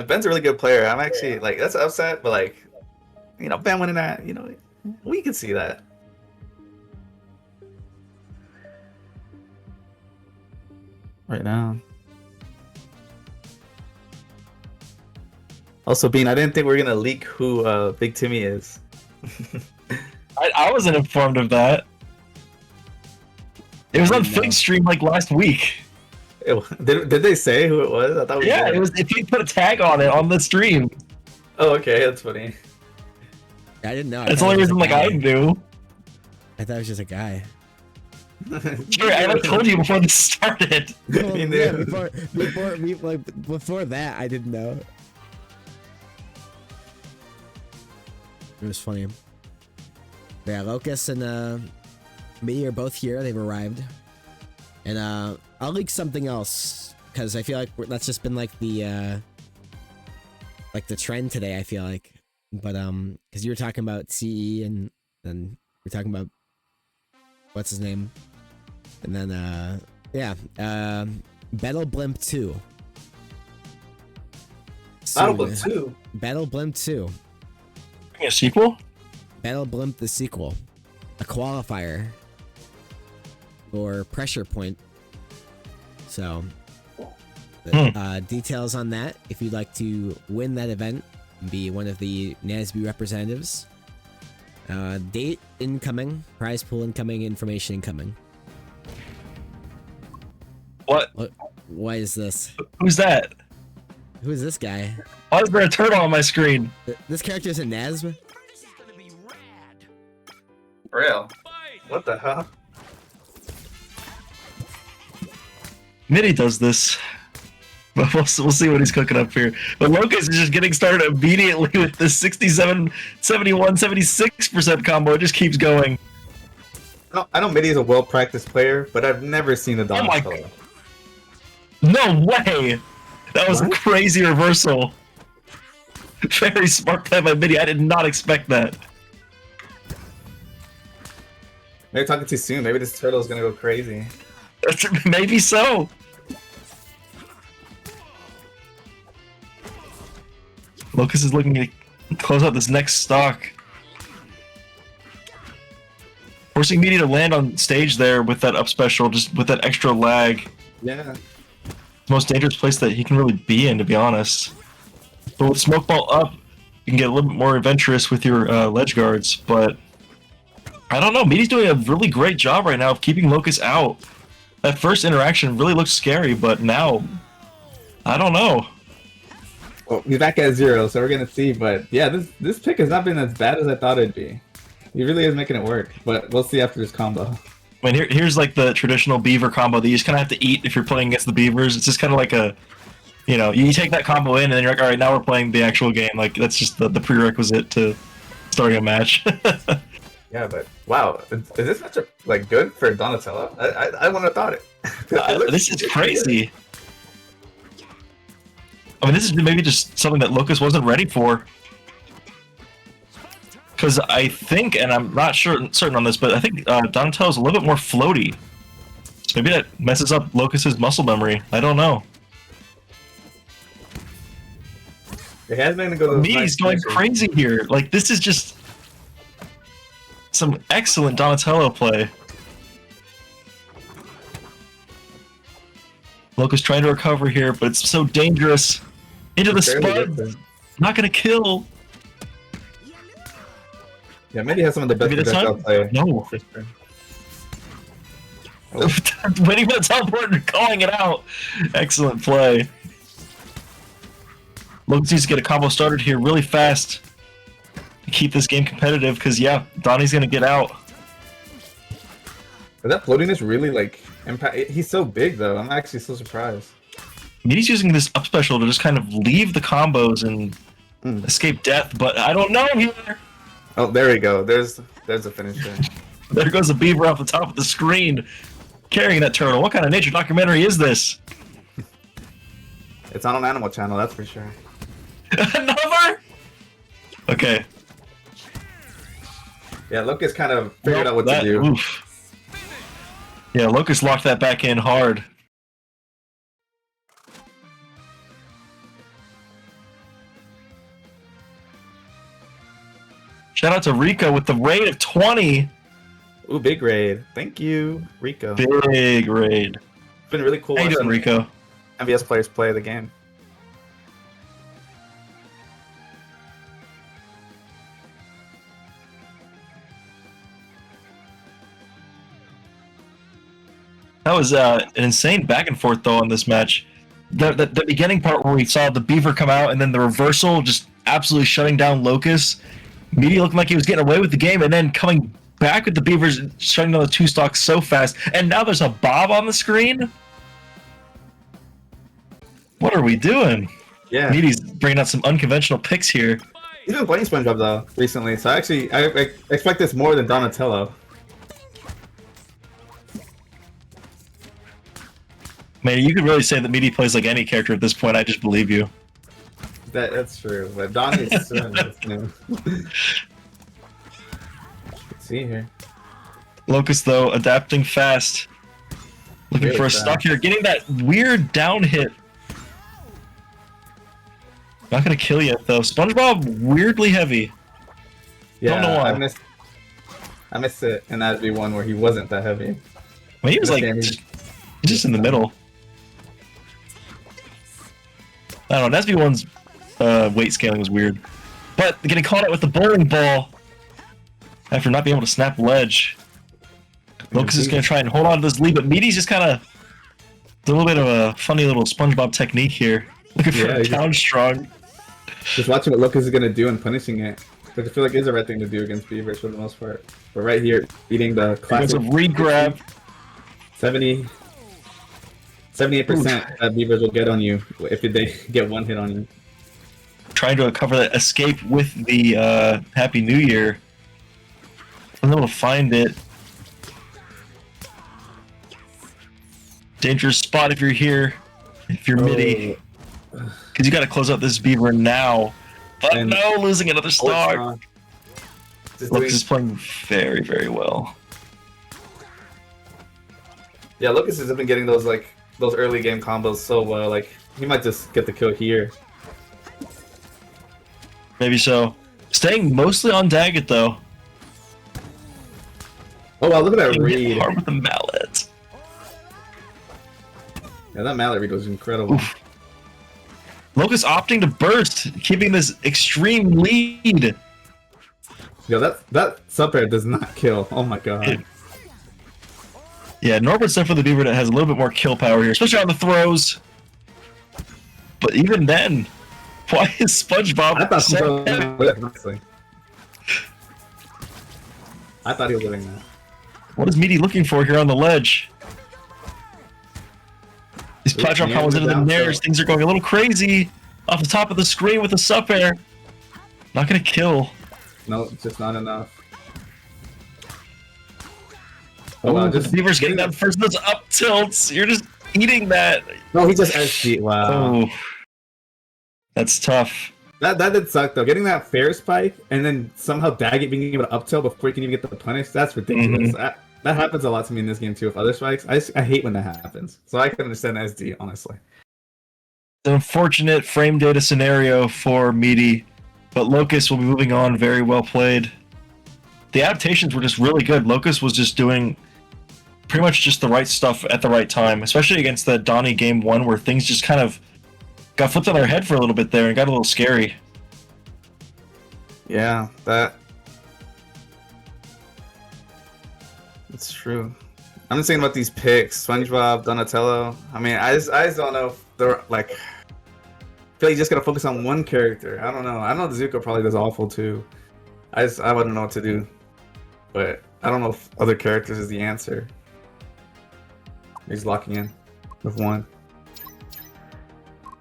Ben's a really good player. I'm actually like that's upset, but like, Ben winning that, we can see that. Right now. Also, Bean, I didn't think we were gonna leak who Big Timmy is. I wasn't informed of that. It was on Fig Stream like last week. Did they say who it was? I thought it was. If you put a tag on it on the stream. Oh, okay, that's funny. I didn't know. That's the only reason like I knew. I thought it was just a guy. Sure, I told you before this started. Well, yeah, before that, I didn't know. It was funny. Yeah, Locus and Miity are both here. They've arrived, and I'll leak something else because I feel like that's just been like the trend today. I feel like, but because you were talking about CE and then we're talking about what's his name, and then Battle Blimp 2. Battle Blimp 2. Battle Blimp 2. A sequel? Battle Blimp the sequel. A qualifier. Or pressure point. So, details on that. If you'd like to win that event and be one of the NASB representatives. Date incoming. Prize pool incoming. Information incoming. What? Why is this? Who's that? Who is this guy? Why is there a turtle on my screen? This character is a NASB? Real? What the hell? Miity does this. But we'll see what he's cooking up here. But Locus is just getting started immediately with the 67, 71, 76% combo. It just keeps going. I know Miity is a well-practiced player, but I've never seen a Donatello. No way! That was a crazy reversal. Very smart play by Miity. I did not expect that. Maybe talking too soon. Maybe this turtle is gonna go crazy. Maybe so. Locus is looking to close out this next stock. Forcing Miity to land on stage there with that up special, just with that extra lag. Yeah. The most dangerous place that he can really be in, to be honest. But with Smoke Ball up, you can get a little bit more adventurous with your ledge guards, but I don't know. Miiti's doing a really great job right now of keeping Locus out. That first interaction really looked scary, but now, I don't know. Well, he's back at 0, so we're gonna see. But yeah, this pick has not been as bad as I thought it'd be. He really is making it work, but we'll see after this combo. I mean, here's like the traditional Beaver combo that you just kind of have to eat if you're playing against the Beavers. It's just kind of like a, you take that combo in and then you're like, all right, now we're playing the actual game. Like, that's just the prerequisite to starting a match. Yeah, but wow, is this matchup like good for Donatello? I wouldn't have thought it. This is crazy. I mean, this is maybe just something that Locus wasn't ready for. Because I think, and I'm not certain on this, but I think Donatello's a little bit more floaty. So maybe that messes up Locus's muscle memory. I don't know. It has been to go to Miiti's going crazy here. Like, this is just some excellent Donatello play. Locus trying to recover here, but it's so dangerous. Into the spud. Not gonna kill. Yeah, Miiti has some of the best projectile play. No. Winning the teleport and calling it out. Excellent play. Locus needs to get a combo started here really fast to keep this game competitive, because yeah, Donnie's gonna get out. Is that floatiness really like impact? He's so big though. I'm actually so surprised. Miiti's using this up special to just kind of leave the combos and escape death, but I don't know here. Oh, there we go. There's a finisher. There goes a Beaver off the top of the screen, carrying that turtle. What kind of nature documentary is this? It's on an Animal Channel, that's for sure. Another? Okay. Yeah, Locus kind of figured out what to do. Oof. Yeah, Locus locked that back in hard. Shout out to Rico with the raid of 20. Ooh, big raid. Thank you, Rico. Big raid. It's been really cool How you doing, watching Rico? MVS players play the game. That was an insane back and forth though on this match. The beginning part where we saw the Beaver come out and then the reversal just absolutely shutting down Locus. Miity looking like he was getting away with the game and then coming back with the Beavers shutting down the 2 stocks so fast. And now there's a Bob on the screen. What are we doing? Yeah. Miiti's bringing out some unconventional picks here. He's been playing SpongeBob though recently, so actually I expect this more than Donatello. Man, you could really say that Miiti plays like any character at this point. I just believe you. That's true, but Donnie's soon. Let's see here. Locus though adapting fast, looking Really for a fast. stock here, getting that weird down hit. Not gonna kill yet though. SpongeBob weirdly heavy. Yeah, Don't know why. I missed it in that one where he wasn't that heavy. I mean, he was like Okay, he's just in the middle. I don't know. SB1's weight scaling was weird, but getting caught out with the bowling ball after not being able to snap ledge. Locus is gonna try and hold on to this lead, but Miiti's just kind of a little bit of a funny little SpongeBob technique here, looking for Yeah, a he just- down strong. Just watching what Locus is gonna do and punishing it, which I feel like is the right thing to do against Beavers for the most part. But right here, eating the There's classic a re-grab. 78% that Beavers will get on you if they get one hit on you. Trying to cover that escape with the Happy New Year. I'm able to find it. Dangerous spot if you're here, if you're Miity, because you got to close out this Beaver now. But And- no, losing another star. Just doing, Locus is playing very, very well. yeah, Locus has been getting those those early game combos so well. Like he might just get the kill here. Maybe so. Staying mostly on Daggett though. Oh wow, look at that Getting hit read. hard with the mallet. Yeah, that mallet read was incredible. Oof. Locus opting to burst, keeping this extreme lead. Yo, that sub air does not kill. Oh my god. Yeah, Norbert's definitely the Beaver that has a little bit more kill power here, especially on the throws. But even then, why is SpongeBob I thought so heavy? honestly. I thought he was getting that. What is Miiti looking for here on the ledge? These platform yeah, combos into the down nares, tilt. things are going a little crazy. Off the top of the screen with the sup air. Not gonna kill. No, it's just not enough. Oh wow, The just Beaver's getting that first those up tilts. You're just eating that. No, he just SG. Wow. Oh, that's tough. That did suck though. Getting that fair spike and then somehow Daggett being able to up tilt before he can even get the punish, that's ridiculous. That happens a lot to me in this game too with other spikes. I hate when that happens. So I can understand SD, honestly. An unfortunate frame data scenario for Miiti, but Locus will be moving on. Very well played. The adaptations were just really good. Locus was just doing pretty much just the right stuff at the right time, especially against the Donnie game 1 where things just kind of got flipped on their head for a little bit there and got a little scary. Yeah, it's true. I'm just thinking about these picks: SpongeBob, Donatello. I mean, I just don't know if they're like. I feel like you just gotta focus on one character. I don't know. I know Zuko probably does awful too. I wouldn't know what to do, but I don't know if other characters is the answer. He's locking in with one.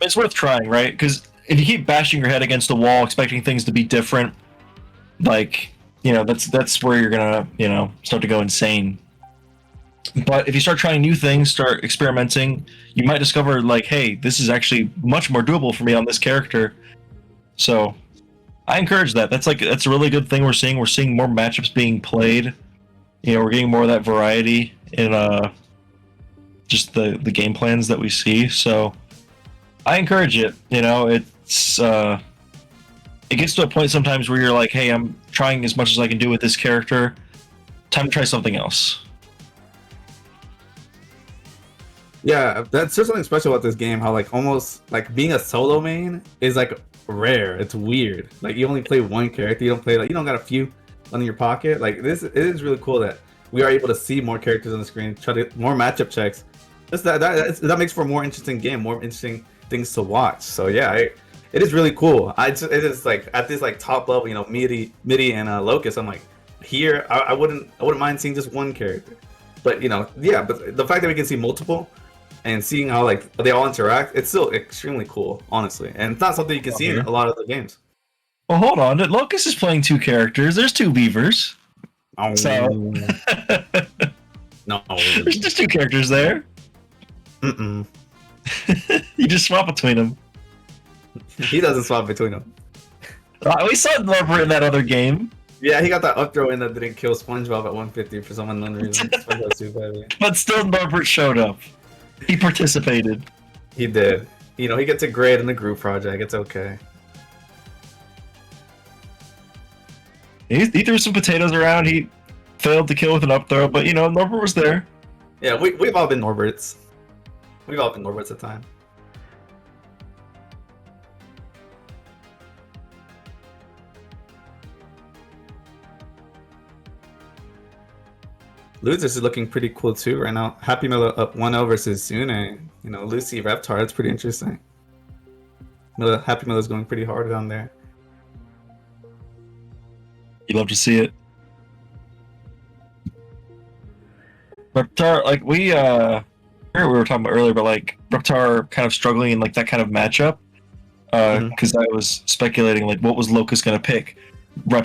It's worth trying, right? Because if you keep bashing your head against the wall, expecting things to be different, like, you know, that's where you're gonna, you know, start to go insane. But if you start trying new things, start experimenting, you might discover, like, hey, this is actually much more doable for me on this character. So I encourage that. That's a really good thing we're seeing. We're seeing more matchups being played. You know, we're getting more of that variety in just the game plans that we see. So I encourage it. You know, it gets to a point sometimes where you're like, hey, I'm trying as much as I can do with this character. Time to try something else. Yeah, that's just something special about this game. How like almost like being a solo main is like rare. It's weird. Like you only play one character. You don't play like you don't got a few in your pocket. Like this, it is really cool that we are able to see more characters on the screen. Try to more matchup checks. Just that makes for a more interesting game, more interesting things to watch. So yeah, it is really cool. It is like at this like top level, you know, Miity and Locus. I'm like here, I wouldn't mind seeing just one character, but you know, yeah. But the fact that we can see multiple and seeing how like they all interact, it's still extremely cool, honestly. And it's not something you can see in a lot of the games. Well, hold on. Locus is playing 2 characters. There's 2 Beavers. Oh, So no, there's just 2 characters there. mm-mm. You just swap between them. He doesn't swap between them. We saw Norbert in that other game, Yeah, he got that up throw in that didn't kill SpongeBob at 150 for some unknown reason. SpongeBob's too heavy. but still Norbert showed up. He participated. He did. You know, he gets a grade in the group project. It's okay. He threw some potatoes around. He failed to kill with an up throw, but you know, Norbert was there. Yeah, we've all been Norberts. We've all been Norberts at time. Losers is looking pretty cool too right now. Happy Miller up 1-0 versus Zune. You know, Lucy Reptar, that's pretty interesting. Happy Miller's going pretty hard down there. You love to see it. Reptar, like we were talking about earlier, but like Reptar kind of struggling in like that kind of matchup. Because I was speculating like what was Locus gonna pick. Reptar